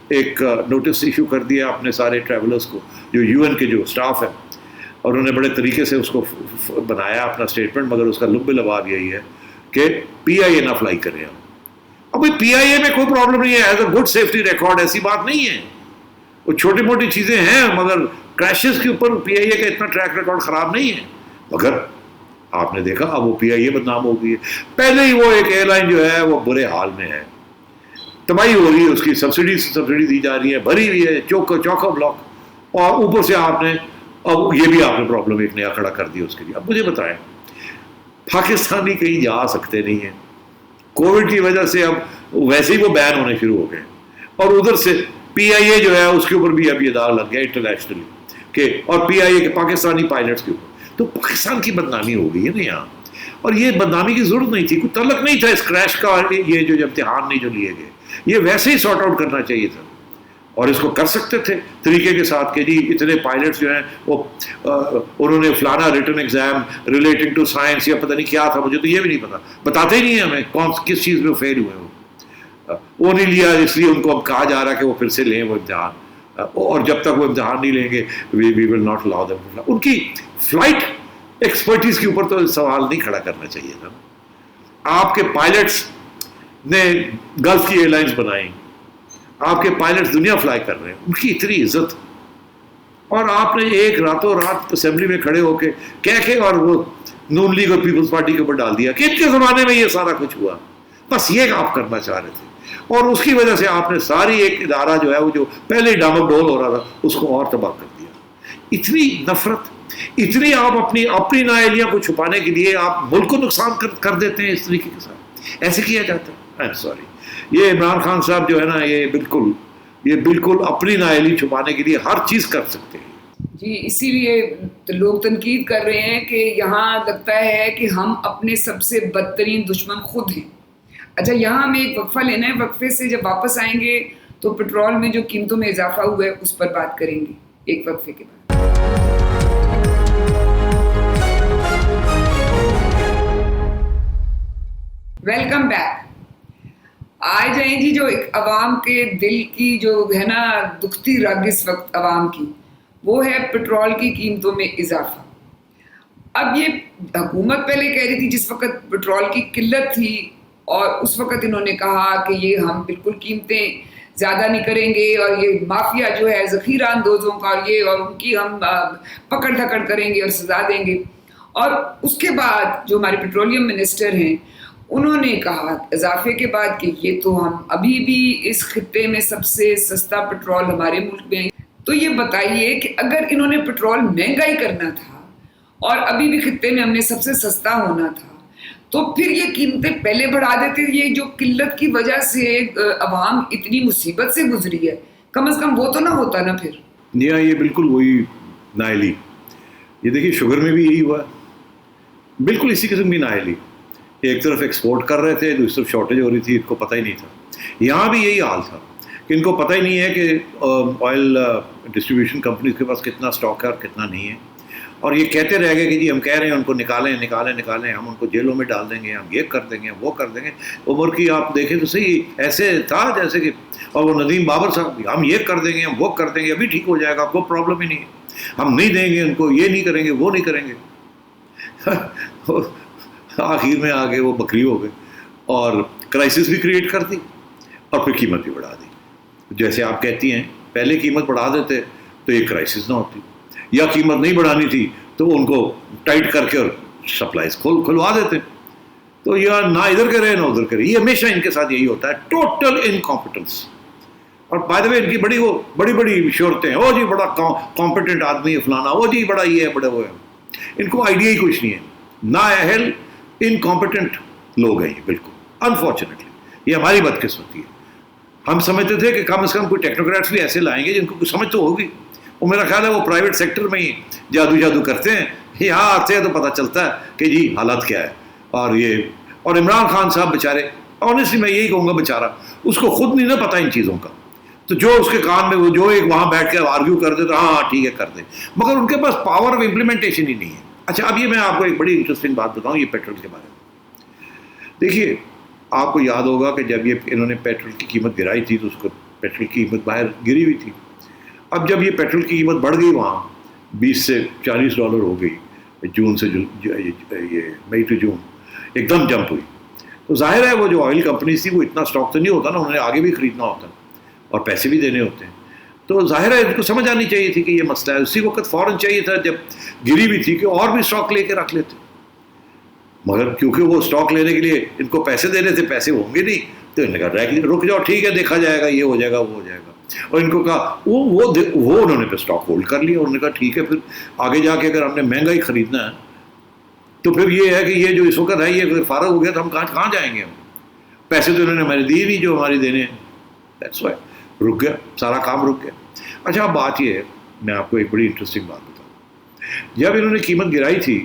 ایک نوٹس ایشو کر دیا اپنے سارے ٹریولرس کو, جو UN کے جو اسٹاف ہے, اور انہوں نے بڑے طریقے سے اس کو بنایا اپنا اسٹیٹمنٹ, مگر اس کا لب لباب یہی ہے کہ PIA نہ فلائی کریں. اب PIA میں کوئی پرابلم نہیں ہے, as a good safety record ایسی بات نہیں ہے. وہ چھوٹی موٹی چیزیں ہیں, مگر کریشز کے اوپر PIA کا اتنا ٹریک ریکارڈ خراب نہیں ہے. مگر آپ نے دیکھا اب وہ PIA بدنام ہو گئی ہے. پہلے ہی وہ ایک ایئر لائن جو ہے وہ برے حال میں ہے, تباہی ہو رہی ہے, اس کی سبسڈی دی جا رہی ہے, بھری ہوئی ہے چوکا بلاک, اور اوپر سے آپ نے اب یہ بھی آپ نے پرابلم ایک نیا کھڑا کر دیا اس کے لیے. اب مجھے بتائیں, پاکستانی کہیں جا سکتے نہیں ہیں کووڈ کی وجہ سے, اب ویسے ہی وہ بین ہونے شروع ہو گئے, اور ادھر سے PIA جو ہے اس کے اوپر بھی اب یہ داغ لگ گیا انٹرنیشنلی کہ, اور PIA کے پاکستانی پائلٹس کے اوپر. تو پاکستان کی بدنامی ہو گئی ہے نا یہاں, اور یہ بدنامی کی ضرورت نہیں تھی, کوئی تعلق نہیں تھا اس کریش کا. یہ جو امتحان نہیں جو لیے گئے, یہ ویسے ہی سارٹ آؤٹ کرنا چاہیے تھا, اور اس کو کر سکتے تھے طریقے کے ساتھ کہ جی اتنے پائلٹس جو ہیں وہ انہوں نے فلانا written exam relating to science یا پتہ نہیں کیا تھا, مجھے تو یہ بھی نہیں پتا, بتاتے ہی نہیں ہیں ہمیں کس چیز میں فیل ہوئے وہ نہیں لیا, اس لیے ان کو اب کہا جا رہا ہے کہ وہ پھر سے لیں وہ امتحان, اور جب تک وہ امتحان نہیں لیں گے وی ول ناٹ الاؤ دیم. ان کی فلائٹ ایکسپرٹیز کے اوپر تو سوال نہیں کھڑا کرنا چاہیے تھا. آپ کے پائلٹس نے گلف کی ایئر لائنس بنائیں, آپ کے پائلٹس دنیا فلائی کر رہے ہیں, ان کی اتنی عزت, اور آپ نے ایک راتوں رات اسمبلی میں کھڑے ہو کے کہہ کے اور وہ نون لیگ اور پیپلز پارٹی کے اوپر ڈال دیا کہ ان کے زمانے میں یہ سارا کچھ ہوا. بس یہ آپ کرنا چاہ رہے تھے, اور اس کی وجہ سے آپ نے ساری ایک ادارہ جو ہے وہ جو پہلے ہی ڈامک ڈول ہو رہا تھا اس کو اور تباہ کر دیا. اتنی نفرت, اتنی آپ اپنی نااہلیاں کو چھپانے کے لیے آپ ملک کو نقصان کر دیتے ہیں اس طریقے کے ساتھ. ایسے کیا جاتا ہے. آئی ایم سوری, یہ عمران خان صاحب جو ہے نا یہ بالکل اپنی نااہلی چھپانے کے لیے ہر چیز کر سکتے ہیں. جی اسی لیے لوگ تنقید کر رہے ہیں کہ یہاں لگتا ہے کہ ہم اپنے سب سے بدترین دشمن خود ہیں. اچھا یہاں ہمیں ایک وقفہ لینا ہے, وقفے سے جب واپس آئیں گے تو پٹرول میں جو قیمتوں میں اضافہ ہوا ہے اس پر بات کریں گے ایک وقفے کے بعد. Welcome back. آ جائیں جی, جو عوام کے دل کی جو ہے نا دکھتی رگ اس وقت عوام کی, وہ ہے پٹرول کی قیمتوں میں اضافہ. اب یہ حکومت پہلے کہہ رہی تھی جس وقت پٹرول کی قلت تھی، اور اس وقت انہوں نے کہا کہ یہ ہم بالکل قیمتیں زیادہ نہیں کریں گے، اور یہ مافیا جو ہے ذخیرہ اندوزوں کا اور ان کی ہم پکڑ دھکڑ کریں گے اور سزا دیں گے. اور اس کے بعد جو ہمارے پیٹرولیم منسٹر ہیں انہوں نے کہا اضافے کے بعد کہ یہ تو ہم ابھی بھی اس خطے میں سب سے سستا پٹرول ہمارے ملک میں ہے. تو یہ بتائیے کہ اگر انہوں نے پٹرول مہنگائی کرنا تھا اور ابھی بھی خطے میں ہم نے سب سے سستا ہونا تھا تو پھر یہ قیمتیں پہلے بڑھا دیتے. یہ جو قلت کی وجہ سے عوام اتنی مصیبت سے گزری ہے، کم از کم وہ تو نہ ہوتا نا پھر. جی ہاں، یہ بالکل وہی نااہلی. یہ دیکھیے شوگر میں بھی یہی ہوا ہے، بالکل اسی قسم کی نااہلی. ایک طرف ایکسپورٹ کر رہے تھے، دوسری طرف شارٹیج ہو رہی تھی، ان کو پتہ ہی نہیں تھا. یہاں بھی یہی حال تھا کہ ان کو پتہ ہی نہیں ہے کہ آئل ڈسٹریبیوشن کمپنیز کے پاس کتنا اسٹاک ہے اور کتنا نہیں ہے. اور یہ کہتے رہ گئے کہ جی ہم کہہ رہے ہیں ان کو نکالیں، ہم ان کو جیلوں میں ڈال دیں گے، ہم یہ کر دیں گے، وہ کر دیں گے. عمر کی آپ دیکھیں تو صحیح ایسے تھا جیسے کہ، اور وہ ندیم بابر صاحب ہم یہ کر دیں گے، ہم وہ کر دیں گے، ابھی ٹھیک ہو جائے گا، کوئی پرابلم ہی نہیں ہے، ہم نہیں دیں گے ان کو، یہ نہیں کریں گے، وہ نہیں کریں گے. آخر میں آگے وہ بکری ہو گئے اور کرائسس بھی کریٹ کر دی اور پھر قیمت بھی بڑھا دی. جیسے آپ کہتی ہیں پہلے قیمت بڑھا دیتے تو یہ کرائسس نہ ہوتی، یا قیمت نہیں بڑھانی تھی تو ان کو ٹائٹ کر کے اور سپلائز کھلوا دیتے. تو یہ نہ ادھر کرے نہ ادھر کرے. یہ ہمیشہ ان کے ساتھ یہی ہوتا ہے، ٹوٹل انکمپیٹنس. اور بائی دا وے ان کی بڑی شہرتیں ہیں، وہ جی بڑا کمپیٹنٹ آدمی ہے فلانا، وہ جی بڑا یہ ہے، بڑا وہ ہے. ان کو آئیڈیا ہی کچھ نہیں ہے. نااہل انکمپیٹنٹ لوگ ہیں یہ بالکل. انفارچونیٹلی یہ ہماری بدقسمتی ہے. ہم سمجھتے تھے کہ کم از کم کوئی ٹیکنوکریٹس بھی ایسے لائیں گے جن کو کچھ سمجھ تو ہوگی. وہ میرا خیال ہے وہ پرائیویٹ سیکٹر میں ہی جادو کرتے ہیں، یہاں آتے ہیں تو پتہ چلتا ہے کہ جی حالت کیا ہے. اور عمران خان صاحب بیچارے، آنیسٹلی میں یہی کہوں گا بیچارہ، اس کو خود نہیں نہ پتہ ان چیزوں کا. تو جو اس کے کان میں وہ جو ایک وہاں بیٹھ کے آرگیو کر دے تو ہاں ٹھیک ہے کر دیں، مگر ان کے پاس پاور آف امپلیمنٹیشن ہی نہیں ہے. اچھا اب یہ میں آپ کو ایک بڑی انٹرسٹنگ بات بتاؤں یہ پیٹرول کے بارے میں. دیکھیے آپ کو یاد ہوگا کہ جب یہ انہوں نے پیٹرول کی قیمت گرائی تھی تو اس کو پیٹرول کی قیمت باہر گری ہوئی تھی. اب جب یہ پیٹرول کی قیمت بڑھ گئی وہاں 20 سے $40 ہو گئی جون سے، یہ مئی ٹو جون ایک دم جمپ ہوئی. تو ظاہر ہے وہ جو آئل کمپنیز تھی وہ اتنا اسٹاک تو نہیں ہوتا نا، انہوں نے آگے بھی خریدنا ہوتا اور پیسے بھی دینے ہوتے ہیں. تو ظاہر ہے ان کو سمجھ آنی چاہیے تھی کہ یہ مسئلہ ہے. اسی وقت فوراً چاہیے تھا جب گری بھی تھی کہ اور بھی اسٹاک لے کے رکھ لیتے، مگر کیونکہ وہ اسٹاک لینے کے لیے ان کو پیسے دینے تھے، پیسے ہوں گے نہیں تو انہوں نے کہا رک جاؤ ٹھیک ہے دیکھا جائے گا، یہ ہو جائے گا وہ ہو جائے گا. اور ان کو کہا وہ انہوں نے پھر اسٹاک ہولڈ کر لیا. انہوں نے کہا ٹھیک ہے پھر آگے جا کے اگر ہم نے مہنگائی خریدنا ہے تو پھر یہ ہے کہ یہ جو اس وقت ہے یہ اگر فارغ ہو گیا تو ہم کہاں جائیں گے. ہم پیسے تو انہوں نے ہمارے دیے نہیں جو ہماری دینے ہیں. دیٹس وائی رک گیا، سارا کام رک گیا. اچھا اب بات یہ ہے، میں آپ کو ایک بڑی انٹرسٹنگ بات بتاؤں. جب انہوں نے قیمت گرائی تھی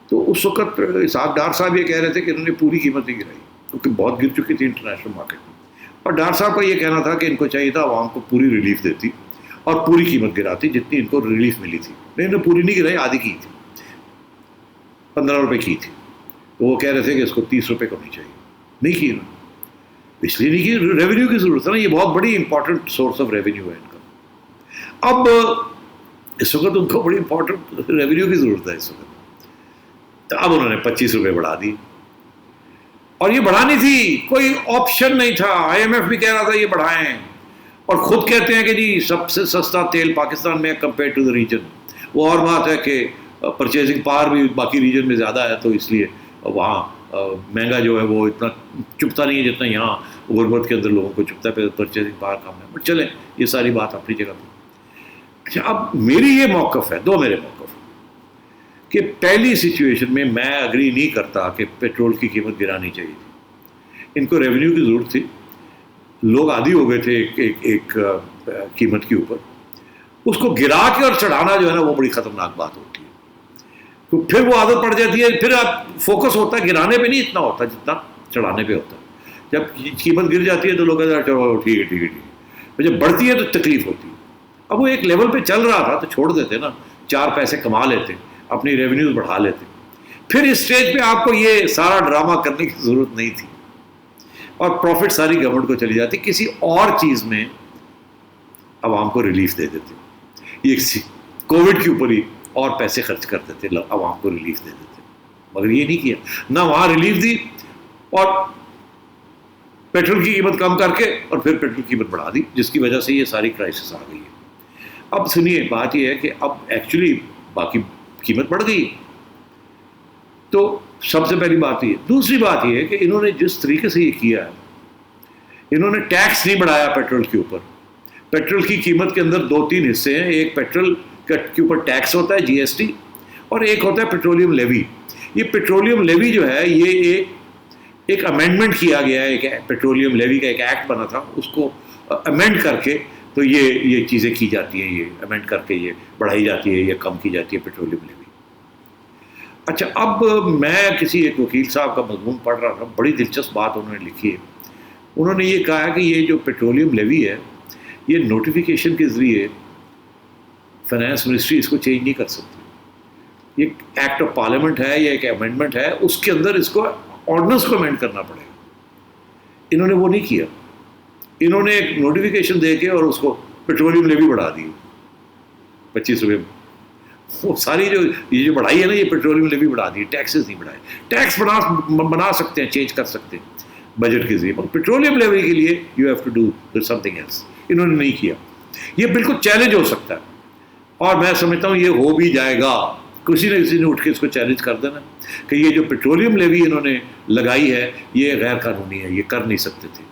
تو اس وقت اسحاق ڈار صاحب یہ کہہ رہے تھے کہ انہوں نے پوری قیمت نہیں گرائی کیونکہ بہت گر چکی تھی انٹرنیشنل مارکیٹ میں. اور ڈار صاحب کا یہ کہنا تھا کہ ان کو چاہیے تھا عوام کو پوری ریلیف دیتی اور پوری قیمت گراتی جتنی ان کو ریلیف ملی تھی. انہوں نے پوری نہیں گرائی، آدھی کی تھی، $15 کی تھی. تو وہ کہہ رہے تھے کہ اس کو $30 کو نہیں چاہیے. نہیں کی انہوں نے، اس لیے نہیں کی، ریونیو کی ضرورت ہے نا. یہ بہت بڑی امپورٹنٹ سورس آف ریونیو ہے ان کا. اب اس وقت ان کو بڑی امپورٹنٹ ریونیو کی ضرورت ہے اس وقت. تو اب انہوں نے $25 بڑھا دی. اور یہ بڑھانی تھی، کوئی آپشن نہیں تھا. IMF بھی کہہ رہا تھا یہ بڑھائیں، اور خود کہتے ہیں کہ جی سب سے سستا تیل پاکستان میں کمپیئر ٹو دا ریجن. وہ اور بات ہے کہ پرچیزنگ پاور بھی باقی ریجن میں زیادہ ہے تو اس لیے وہاں مہنگا جو ہے وہ اتنا چپتا نہیں ہے جتنا یہاں غربت کے اندر لوگوں کو چپتا ہے، پرچیزنگ پاور کم ہے. بٹ چلیں یہ ساری بات اپنی جگہ پہ. اچھا اب میری یہ موقف ہے، دو میرے موقف ہیں کہ پہلی سچویشن میں میں اگری نہیں کرتا کہ پیٹرول کی قیمت گرانی چاہیے تھی. ان کو ریونیو کی ضرورت تھی، لوگ عادی ہو گئے تھے ایک قیمت کے اوپر. اس کو گرا کے اور چڑھانا جو ہے نا وہ بڑی خطرناک بات ہوتی ہے. تو پھر وہ عادت پڑ جاتی ہے، پھر آپ فوکس ہوتا ہے گرانے پہ نہیں اتنا ہوتا جتنا چڑھانے پہ ہوتا ہے. جب قیمت گر جاتی ہے تو لوگ کہتے ہیں چلو ٹھیک ہے ٹھیک ہے ٹھیک ہے. جب بڑھتی ہے تو تکلیف ہوتی ہے. اب وہ ایک لیول پہ چل رہا تھا تو چھوڑ دیتے نا، 4 پیسے کما لیتے، اپنی ریونیوز بڑھا لیتے. پھر اس اسٹیج پہ آپ کو یہ سارا ڈرامہ کرنے کی ضرورت نہیں تھی اور پروفٹ ساری گورنمنٹ کو چلی جاتی، کسی اور چیز میں عوام کو ریلیف دے دیتے. یہ کووڈ کے اوپر ہی اور پیسے خرچ کرتے تھے, عوام کو ریلیف دیتے تھے, مگر یہ نہیں کیا. نہ وہاں ریلیف دی اور پیٹرول کی قیمت کم کر کے اور پھر پیٹرول کی قیمت بڑھا دی, جس کی وجہ سے یہ ساری کرائسس آ گئی ہے. اب سنیے, بات یہ ہے کہ اب ایکچولی باقی قیمت بڑھ گئی. تو سب سے پہلی بات یہ. دوسری بات یہ ہے کہ انہوں نے جس طریقے سے یہ کیا ہے, انہوں نے ٹیکس نہیں بڑھایا پیٹرول کے اوپر. پیٹرول کی قیمت کے اندر 2-3 حصے ہیں. ایک پیٹرول کے اوپر ٹیکس ہوتا ہے GST, اور ایک ہوتا ہے پیٹرولیم لیوی. یہ پیٹرولیم لیوی جو ہے یہ ایک امینڈمنٹ کیا گیا ہے. ایک پیٹرولیم لیوی کا ایک ایکٹ بنا تھا, اس کو امینڈ کر کے تو یہ چیزیں کی جاتی ہیں, یہ امینڈ کر کے یہ بڑھائی جاتی ہے یا کم کی جاتی ہے پیٹرولیم لیوی. اچھا, اب میں کسی ایک وکیل صاحب کا مضمون پڑھ رہا تھا, بڑی دلچسپ بات انہوں نے لکھی ہے. انہوں نے یہ کہا کہ یہ جو پیٹرولیم لیوی ہے یہ نوٹیفیکیشن کے ذریعے فائنانس منسٹری اس کو چینج نہیں کر سکتی. یہ ایکٹ آف پارلیمنٹ ہے یا ایک امینڈمنٹ ہے, اس کے اندر اس کو آرڈیننس کو امینڈ کرنا پڑے گا. انہوں نے وہ نہیں کیا. انہوں نے ایک نوٹیفیکیشن دے کے اور اس کو پیٹرولیم لیوی بڑھا دی 25 روپے. وہ ساری یہ جو بڑھائی ہے نا, یہ پیٹرولیم لیوی بڑھا دی, ٹیکسز نہیں بڑھائے. ٹیکس بنا سکتے ہیں, چینج کر سکتے ہیں بجٹ کے ذریعے, پر پیٹرولیم لیوی کے لیے you have to do something else. انہوں نے نہیں کیا. یہ بالکل چیلنج ہو سکتا ہے, اور میں سمجھتا ہوں یہ ہو بھی جائے گا. کسی نہ کسی نے اٹھ کے اس کو چیلنج کر دینا کہ یہ جو پیٹرولیم لیوی انہوں نے لگائی ہے یہ غیر قانونی ہے, یہ کر نہیں سکتے تھے.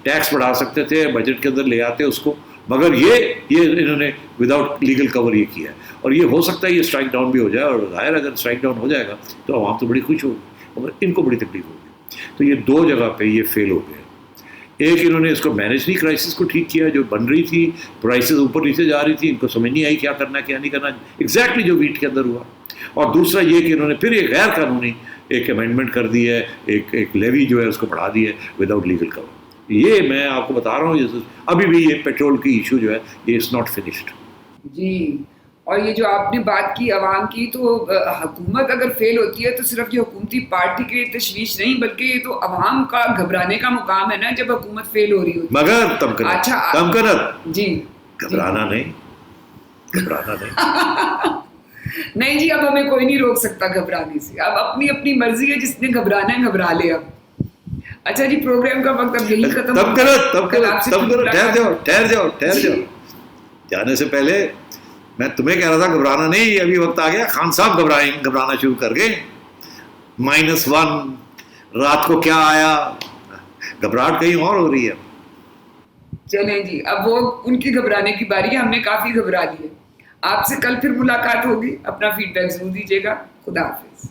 ٹیکس بڑھا سکتے تھے, بجٹ کے اندر لے آتے اس کو, مگر یہ انہوں نے وداؤٹ لیگل کور یہ کیا ہے. اور یہ ہو سکتا ہے یہ اسٹرائک ڈاؤن بھی ہو جائے, اور ظاہر اگر اسٹرائک ڈاؤن ہو جائے گا تو عوام تو بڑی خوش ہوگی, مگر ان کو بڑی تکلیف ہوگی. تو یہ 2 جگہ پہ یہ فیل ہو گئے. ایک, انہوں نے اس کو مینیج نہیں, کرائسس کو ٹھیک کیا, جو بن رہی تھی پرائسز اوپر نیچے جا رہی تھی, ان کو سمجھ نہیں آئی کیا کرنا ہے کیا نہیں کرنا, ایگزیکٹلی جو ویٹ کے اندر ہوا. اور دوسرا یہ کہ انہوں نے پھر ایک غیر قانونی ایک امینڈمنٹ کر دی ہے, ایک لیوی جو ہے اس کو بڑھا دی ہے وداؤٹ لیگل کور. یہ میں آپ کو بتا رہا ہوں, ابھی بھی یہ پیٹرول کی ایشو جو ہے یہ از ناٹ فنشڈ. جی, اور یہ جو آپ نے بات کی عوام کی, تو حکومت اگر فیل ہوتی ہے تو صرف یہ حکومتی پارٹی کی تشویش نہیں, بلکہ یہ تو عوام کا گھبرانے کا مقام ہے نا جب حکومت فیل ہو رہی ہوتی ہے. مگر تمکنت جی, گھبرانا نہیں. نہیں جی, اب ہمیں کوئی نہیں روک سکتا گھبرانے سے. اب اپنی اپنی مرضی ہے, جس نے گھبرانا ہے گھبرا لے. اب اچھا جی, پروگرام کا وقت اب یہی ختم. ٹھہر جاؤ جانے سے پہلے میں تمہیں کہہ رہا تھا گھبرانا نہیں. ابھی وقت آ گیا, خان صاحب گھبرانا شروع کر گئے. -1 رات کو کیا آیا, گھبراہٹ کہیں اور ہو رہی ہے. چلیں جی, اب وہ ان کی گھبرانے کی باری ہے, ہم نے کافی گھبرا لی ہے. آپ سے کل پھر ملاقات ہوگی. اپنا فیڈ بیک ضرور دیجیے گا. خدا حافظ.